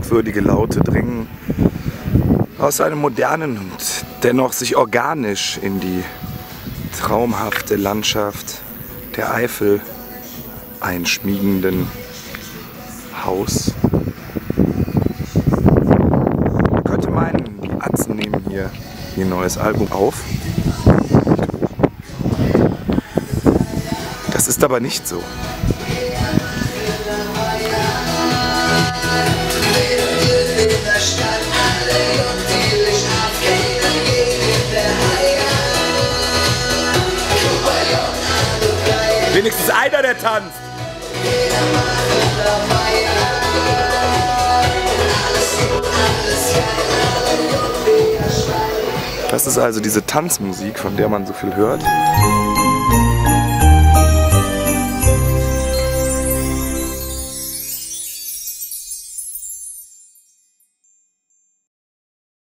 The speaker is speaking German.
merkwürdige Laute dringen aus einem modernen und dennoch sich organisch in die traumhafte Landschaft der Eifel einschmiegenden Haus. Man könnte meinen, die Atzen nehmen hier ihr neues Album auf. Das ist aber nicht so. Wenigstens einer, der tanzt. Das ist also diese Tanzmusik, von der man so viel hört.